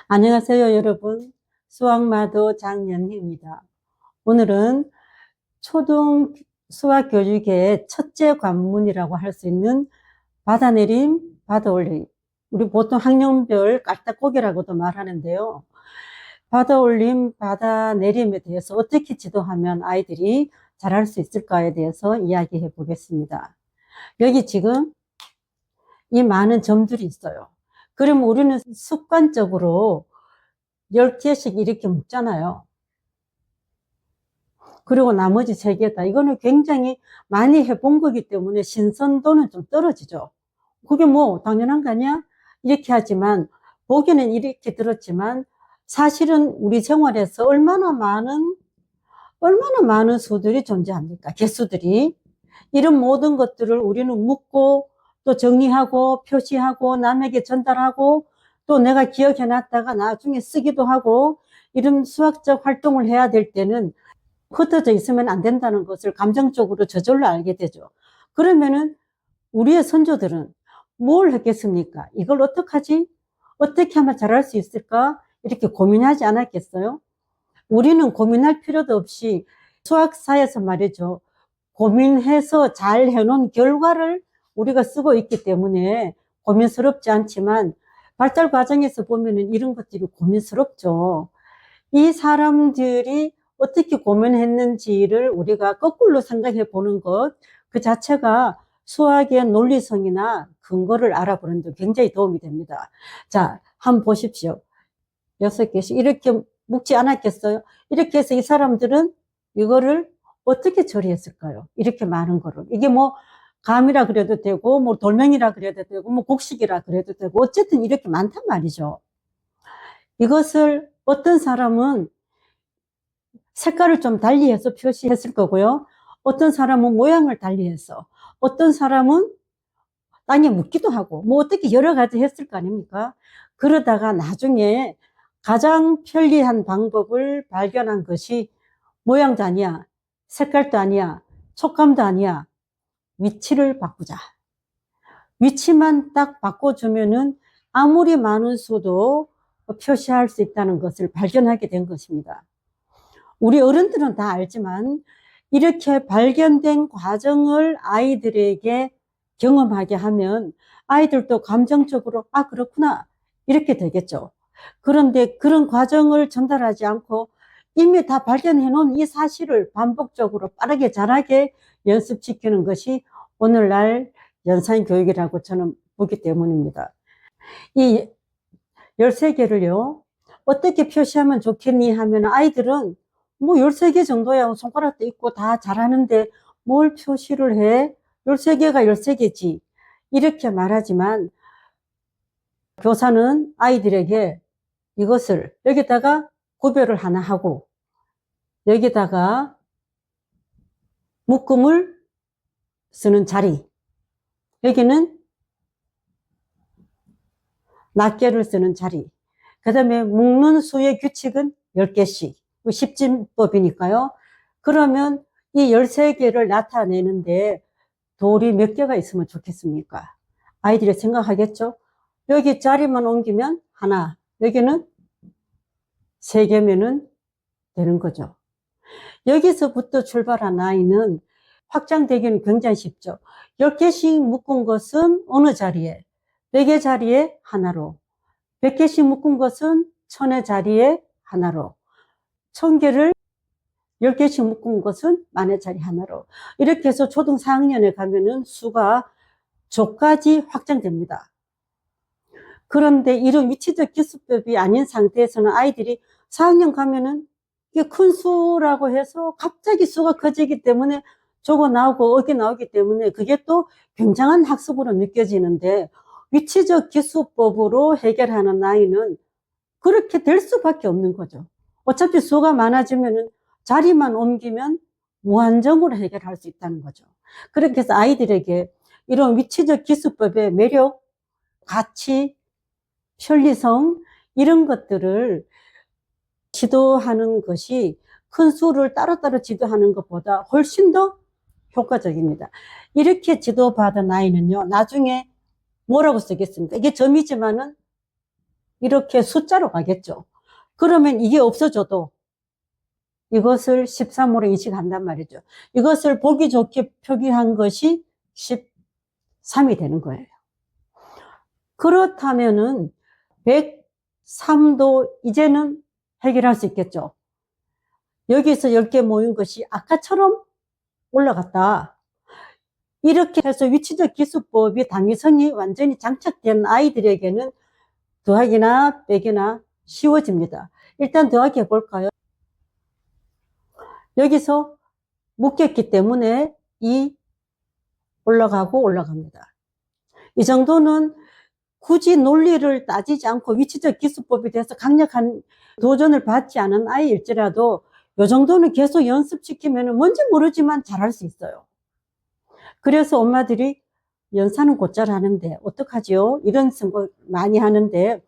안녕하세요, 여러분. 수학마도 장연희입니다. 오늘은 초등 수학 교육의 첫째 관문이라고 할 수 있는 받아내림, 받아올림. 우리 보통 학년별 깔딱고개라고도 말하는데요. 받아올림, 받아내림에 대해서 어떻게 지도하면 아이들이 잘할 수 있을까에 대해서 이야기해 보겠습니다. 여기 지금 이 많은 점들이 있어요. 그럼 우리는 습관적으로 10개씩 이렇게 묶잖아요. 그리고 나머지 3개다. 이거는 굉장히 많이 해본 거기 때문에 신선도는 좀 떨어지죠. 그게 뭐 당연한 거 아니야? 이렇게 하지만 보기에는 이렇게 들었지만 사실은 우리 생활에서 얼마나 많은 수들이 존재합니까? 개수들이. 이런 모든 것들을 우리는 묻고 또 정리하고 표시하고 남에게 전달하고 또 내가 기억해 놨다가 나중에 쓰기도 하고 이런 수학적 활동을 해야 될 때는 흩어져 있으면 안 된다는 것을 감정적으로 저절로 알게 되죠. 그러면은 우리의 선조들은 뭘 했겠습니까? 이걸 어떡하지? 어떻게 하면 잘할 수 있을까? 이렇게 고민하지 않았겠어요? 우리는 고민할 필요도 없이 수학사에서 말이죠. 고민해서 잘 해놓은 결과를 우리가 쓰고 있기 때문에 고민스럽지 않지만 발달 과정에서 보면은 이런 것들이 고민스럽죠. 이 사람들이 어떻게 고민했는지를 우리가 거꾸로 생각해 보는 것, 그 자체가 수학의 논리성이나 근거를 알아보는 데 굉장히 도움이 됩니다. 자, 한번 보십시오. 6개씩 이렇게 묶지 않았겠어요? 이렇게 해서 이 사람들은 이거를 어떻게 처리했을까요? 이렇게 많은 거를. 이게 뭐 감이라 그래도 되고 뭐 돌멩이라 그래도 되고 뭐 곡식이라 그래도 되고 어쨌든 이렇게 많단 말이죠. 이것을 어떤 사람은 색깔을 좀 달리해서 표시했을 거고요. 어떤 사람은 모양을 달리해서, 어떤 사람은 땅에 묻기도 하고 뭐 어떻게 여러 가지 했을 거 아닙니까? 그러다가 나중에 가장 편리한 방법을 발견한 것이 모양도 아니야, 색깔도 아니야, 촉감도 아니야. 위치를 바꾸자. 위치만 딱 바꿔주면은 아무리 많은 수도 표시할 수 있다는 것을 발견하게 된 것입니다. 우리 어른들은 다 알지만 이렇게 발견된 과정을 아이들에게 경험하게 하면 아이들도 감정적으로 아 그렇구나 이렇게 되겠죠. 그런데 그런 과정을 전달하지 않고 이미 다 발견해 놓은 이 사실을 반복적으로 빠르게 잘하게 연습시키는 것이 오늘날 연산 교육이라고 저는 보기 때문입니다. 이 13개를요 어떻게 표시하면 좋겠니 하면 아이들은 뭐 13개 정도야 손가락도 있고 다 잘하는데 뭘 표시를 해? 13개가 13개지 이렇게 말하지만 교사는 아이들에게 이것을 여기다가 구별을 하나 하고 여기다가 묶음을 쓰는 자리, 여기는 낱개를 쓰는 자리, 그 다음에 묶는 수의 규칙은 10개씩 십진법이니까요. 그러면 이 13개를 나타내는데 돌이 몇 개가 있으면 좋겠습니까? 아이들이 생각하겠죠? 여기 자리만 옮기면 하나, 여기는 3개면은 되는 거죠. 여기서부터 출발한 아이는 확장되기는 굉장히 쉽죠. 10개씩 묶은 것은 어느 자리에? 4개 자리에 하나로. 100개씩 묶은 것은 1000의 자리에 하나로. 1000개를 10개씩 묶은 것은 10,000의 자리 하나로. 이렇게 해서 초등 4학년에 가면은 수가 조까지 확장됩니다. 그런데 이런 위치적 기술법이 아닌 상태에서는 아이들이 4학년 가면은 이게 큰 수라고 해서 갑자기 수가 커지기 때문에 저거 나오고 어기 나오기 때문에 그게 또 굉장한 학습으로 느껴지는데 위치적 기술법으로 해결하는 아이는 그렇게 될 수밖에 없는 거죠. 어차피 수가 많아지면은 자리만 옮기면 무한정으로 해결할 수 있다는 거죠. 그렇게 해서 아이들에게 이런 위치적 기술법의 매력, 가치, 편리성 이런 것들을 지도하는 것이 큰 수를 따로따로 지도하는 것보다 훨씬 더 효과적입니다. 이렇게 지도받은 아이는요 나중에 뭐라고 쓰겠습니까? 이게 점이지만은 이렇게 숫자로 가겠죠. 그러면 이게 없어져도 이것을 13으로 인식한단 말이죠. 이것을 보기 좋게 표기한 것이 13이 되는 거예요. 그렇다면은 103도 이제는 해결할 수 있겠죠. 여기서 10개 모인 것이 아까처럼 올라갔다. 이렇게 해서 위치적 기수법이 당위성이 완전히 장착된 아이들에게는 더하기나 빼기나 쉬워집니다. 일단 더하기 해볼까요? 여기서 묶였기 때문에 2 올라가고 올라갑니다. 이 정도는 굳이 논리를 따지지 않고 위치적 기수법에 대해서 강력한 도전을 받지 않은 아이일지라도 이 정도는 계속 연습시키면 뭔지 모르지만 잘할 수 있어요. 그래서 엄마들이 연산은 곧잘 하는데 어떡하지요? 이런 생각 많이 하는데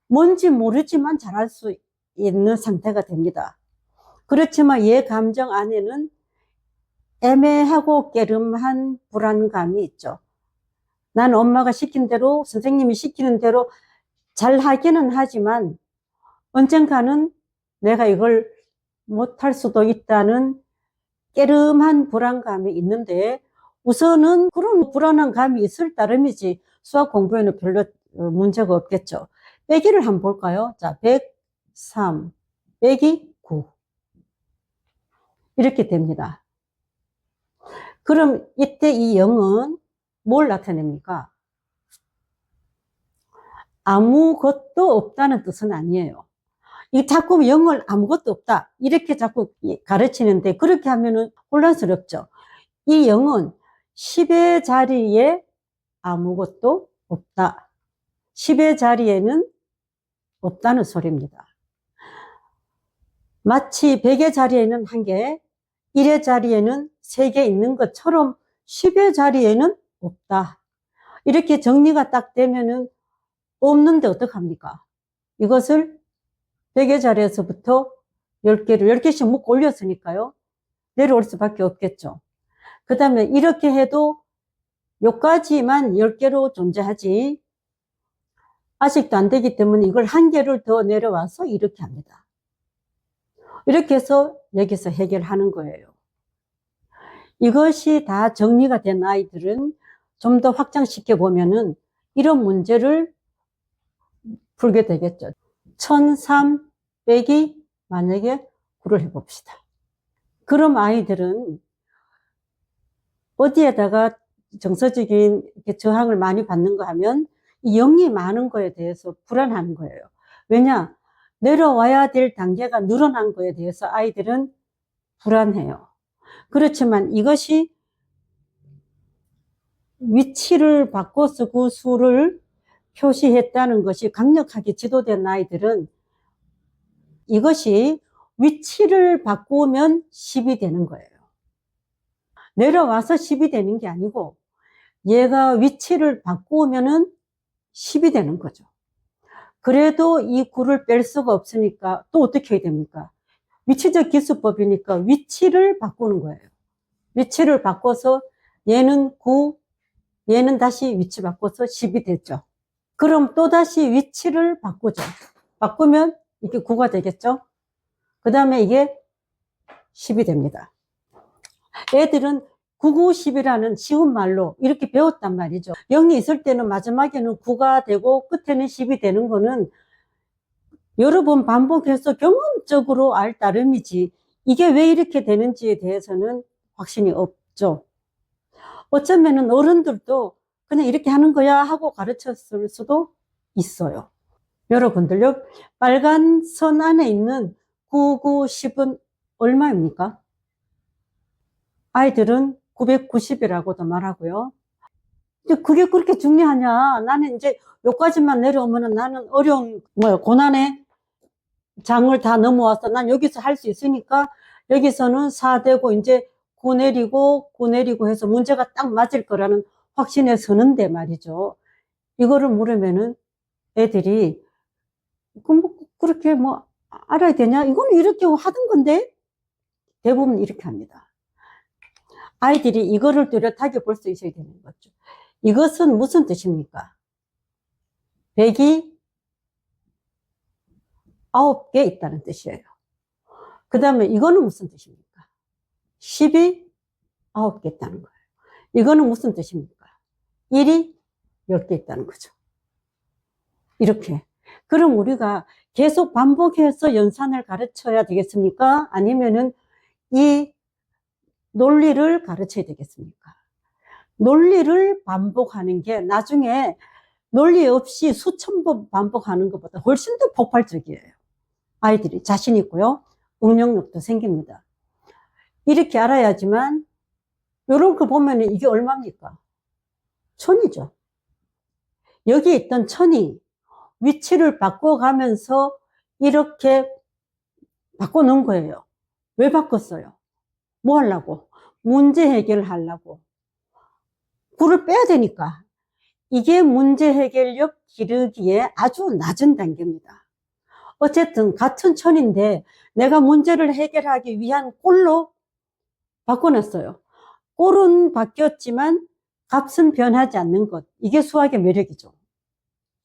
뭔지 모르지만 잘할 수 있는 상태가 됩니다. 그렇지만 얘 감정 안에는 애매하고 깨름한 불안감이 있죠. 난 엄마가 시킨 대로, 선생님이 시키는 대로 잘 하기는 하지만 언젠가는 내가 이걸 못할 수도 있다는 깨름한 불안감이 있는데 우선은 그런 불안한 감이 있을 따름이지 수학 공부에는 별로 문제가 없겠죠. 빼기를 한번 볼까요? 자, 103 빼기 9 이렇게 됩니다. 그럼 이때 이 0은 뭘 나타냅니까? 아무것도 없다는 뜻은 아니에요. 이 자꾸 0을 아무것도 없다 이렇게 자꾸 가르치는데 그렇게 하면은 혼란스럽죠. 이 0은 10의 자리에 아무것도 없다. 10의 자리에는 없다는 소리입니다. 마치 100의 자리에는 1개, 1의 자리에는 3개 있는 것처럼 10의 자리에는 없다. 이렇게 정리가 딱 되면은 없는데 어떡합니까? 이것을 100의 자리에서부터 10개씩 묶고 올렸으니까요. 내려올 수밖에 없겠죠. 그 다음에 이렇게 해도 요까지만 10개로 존재하지 아직도 안 되기 때문에 이걸 1개를 더 내려와서 이렇게 합니다. 이렇게 해서 여기서 해결하는 거예요. 이것이 다 정리가 된 아이들은 좀 더 확장시켜 보면은 이런 문제를 풀게 되겠죠. 1003 빼기 만약에 9를 해봅시다. 그럼 아이들은 어디에다가 정서적인 저항을 많이 받는가 하면 이 0이 많은 거에 대해서 불안한 거예요. 왜냐? 내려와야 될 단계가 늘어난 거에 대해서 아이들은 불안해요. 그렇지만 이것이 위치를 바꿔서 그 수를 표시했다는 것이 강력하게 지도된 아이들은 이것이 위치를 바꾸면 10이 되는 거예요. 내려와서 10이 되는 게 아니고 얘가 위치를 바꾸면은 10이 되는 거죠. 그래도 이 9를 뺄 수가 없으니까 또 어떻게 해야 됩니까? 위치적 기수법이니까 위치를 바꾸는 거예요. 위치를 바꿔서 얘는 9, 얘는 다시 위치 바꿔서 10이 됐죠. 그럼 또다시 위치를 바꾸죠. 바꾸면 이게 9가 되겠죠. 그 다음에 이게 10이 됩니다. 애들은 990이라는 쉬운 말로 이렇게 배웠단 말이죠. 0이 있을 때는 마지막에는 9가 되고 끝에는 10이 되는 거는 여러 번 반복해서 경험적으로 알 따름이지 이게 왜 이렇게 되는지에 대해서는 확신이 없죠. 어쩌면은 어른들도 그냥 이렇게 하는 거야 하고 가르쳤을 수도 있어요. 여러분들요, 빨간 선 안에 있는 9, 9, 10은 얼마입니까? 아이들은 990이라고도 말하고요. 근데 그게 그렇게 중요하냐? 나는 이제 여기까지만 내려오면은 나는 어려운, 고난의 장을 다 넘어와서 난 여기서 할 수 있으니까 여기서는 4 되고 이제 9 내리고 9 내리고 해서 문제가 딱 맞을 거라는 확신에 서는데 말이죠. 이거를 물으면은 애들이 그렇게 알아야 되냐? 이거는 이렇게 하던 건데 대부분 이렇게 합니다. 아이들이 이거를 뚜렷하게 볼 수 있어야 되는 거죠. 이것은 무슨 뜻입니까? 100이 9개 있다는 뜻이에요. 그 다음에 이거는 무슨 뜻입니까? 10이 9개 있다는 거예요. 이거는 무슨 뜻입니까? 1이 10개 있다는 거죠. 이렇게. 그럼 우리가 계속 반복해서 연산을 가르쳐야 되겠습니까? 아니면은 이 논리를 가르쳐야 되겠습니까? 논리를 반복하는 게 나중에 논리 없이 수천 번 반복하는 것보다 훨씬 더 폭발적이에요. 아이들이 자신 있고요. 응용력도 생깁니다. 이렇게 알아야지만 이런 거 보면 이게 얼마입니까? 1000이죠. 여기 있던 1000이 위치를 바꿔가면서 이렇게 바꿔놓은 거예요. 왜 바꿨어요? 뭐 하려고? 문제 해결을 하려고. 9를 빼야 되니까. 이게 문제 해결력 기르기에 아주 낮은 단계입니다. 어쨌든 같은 1000인데 내가 문제를 해결하기 위한 꼴로 바꿔놨어요. 꼴은 바뀌었지만 값은 변하지 않는 것. 이게 수학의 매력이죠.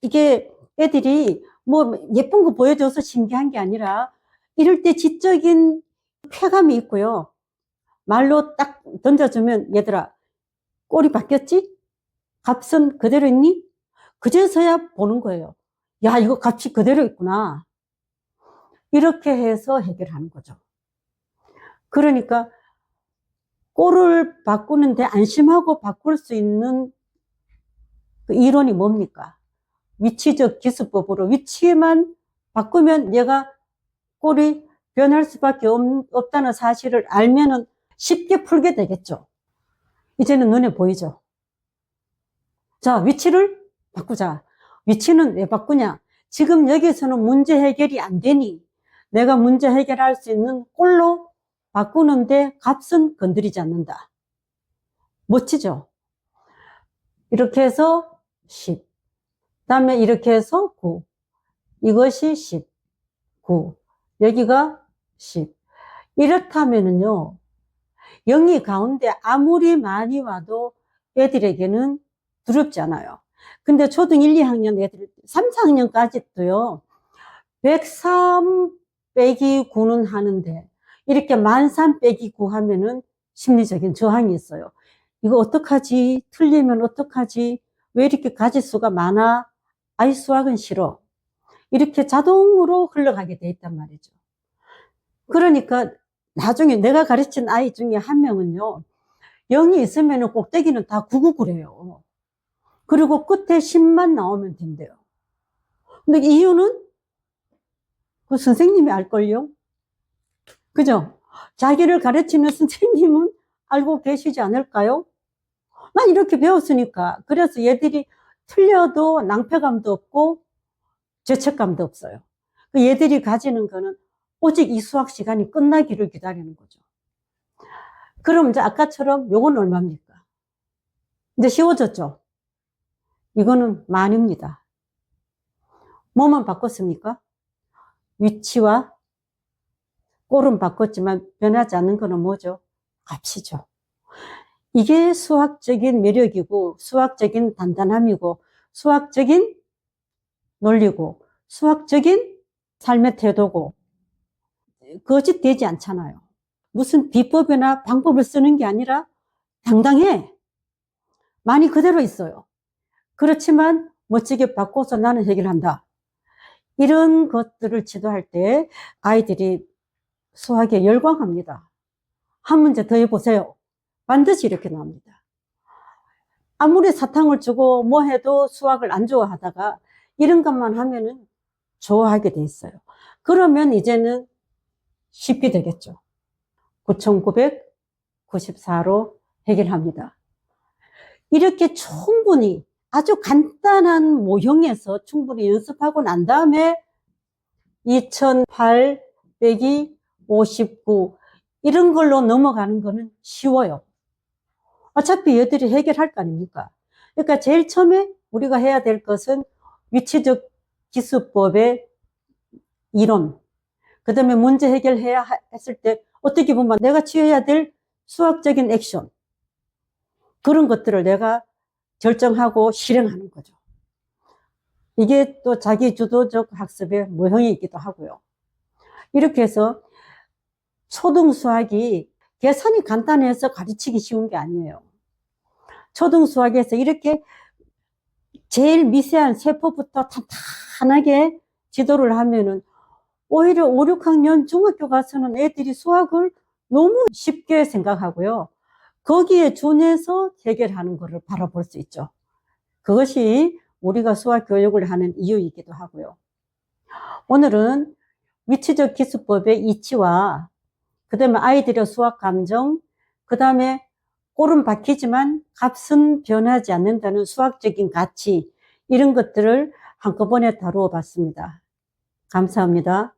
이게 애들이 뭐 예쁜 거 보여줘서 신기한 게 아니라 이럴 때 지적인 쾌감이 있고요. 말로 딱 던져주면 얘들아 꼴이 바뀌었지? 값은 그대로 있니? 그제서야 보는 거예요. 야, 이거 값이 그대로 있구나. 이렇게 해서 해결하는 거죠. 그러니까 꼴을 바꾸는데 안심하고 바꿀 수 있는 그 이론이 뭡니까? 위치적 기수법으로 위치만 바꾸면 얘가 꼴이 변할 수밖에 없다는 사실을 알면은 쉽게 풀게 되겠죠. 이제는 눈에 보이죠. 자, 위치를 바꾸자. 위치는 왜 바꾸냐? 지금 여기서는 문제 해결이 안 되니 내가 문제 해결할 수 있는 꼴로 바꾸는데 값은 건드리지 않는다. 멋지죠? 이렇게 해서 10. 다음에 이렇게 해서 9. 이것이 10. 9. 여기가 10. 이렇다면은요, 0이 가운데 아무리 많이 와도 애들에게는 두렵지 않아요. 근데 초등 1, 2학년 애들, 3, 4학년까지도요, 103 빼기 9는 하는데, 이렇게 13 빼기 9 하면은 심리적인 저항이 있어요. 이거 어떡하지? 틀리면 어떡하지? 왜 이렇게 가지수가 많아? 아이, 수학은 싫어. 이렇게 자동으로 흘러가게 돼 있단 말이죠. 그러니까 나중에 내가 가르친 아이 중에 한 명은요, 0이 있으면 꼭대기는 다 999래요. 그리고 끝에 10만 나오면 된대요. 근데 이유는 그 선생님이 알걸요? 그죠? 자기를 가르치는 선생님은 알고 계시지 않을까요? 난 이렇게 배웠으니까. 그래서 얘들이 틀려도 낭패감도 없고 죄책감도 없어요. 얘들이 가지는 거는 오직 이 수학 시간이 끝나기를 기다리는 거죠. 그럼 이제 아까처럼 요건 얼마입니까? 이제 쉬워졌죠? 이거는 만입니다. 뭐만 바꿨습니까? 위치와 꼴은 바꿨지만 변하지 않는 거는 뭐죠? 값이죠. 이게 수학적인 매력이고 수학적인 단단함이고 수학적인 논리고 수학적인 삶의 태도고 거짓되지 않잖아요. 무슨 비법이나 방법을 쓰는 게 아니라 당당해. 많이 그대로 있어요. 그렇지만 멋지게 바꿔서 나는 해결한다. 이런 것들을 지도할 때 아이들이 수학에 열광합니다. 한 문제 더 해보세요. 반드시 이렇게 나옵니다. 아무리 사탕을 주고 뭐 해도 수학을 안 좋아하다가 이런 것만 하면은 좋아하게 돼 있어요. 그러면 이제는 쉽게 되겠죠. 9,994로 해결합니다. 이렇게 충분히 아주 간단한 모형에서 충분히 연습하고 난 다음에 2008 빼기 59 이런 걸로 넘어가는 거는 쉬워요. 어차피 얘들이 해결할 거 아닙니까? 그러니까 제일 처음에 우리가 해야 될 것은 위치적 기수법의 이론, 그 다음에 문제 해결해야 했을 때 어떻게 보면 내가 취해야 될 수학적인 액션, 그런 것들을 내가 결정하고 실행하는 거죠. 이게 또 자기 주도적 학습의 모형이기도 하고요. 이렇게 해서 초등 수학이 계산이 간단해서 가르치기 쉬운 게 아니에요. 초등 수학에서 이렇게 제일 미세한 세포부터 탄탄하게 지도를 하면은 오히려 5, 6학년 중학교 가서는 애들이 수학을 너무 쉽게 생각하고요. 거기에 준해서 해결하는 것을 바라볼 수 있죠. 그것이 우리가 수학 교육을 하는 이유이기도 하고요. 오늘은 위치적 기술법의 이치와 그 다음에 아이들의 수학 감정, 그 다음에 꼴은 바뀌지만 값은 변하지 않는다는 수학적인 가치, 이런 것들을 한꺼번에 다루어 봤습니다. 감사합니다.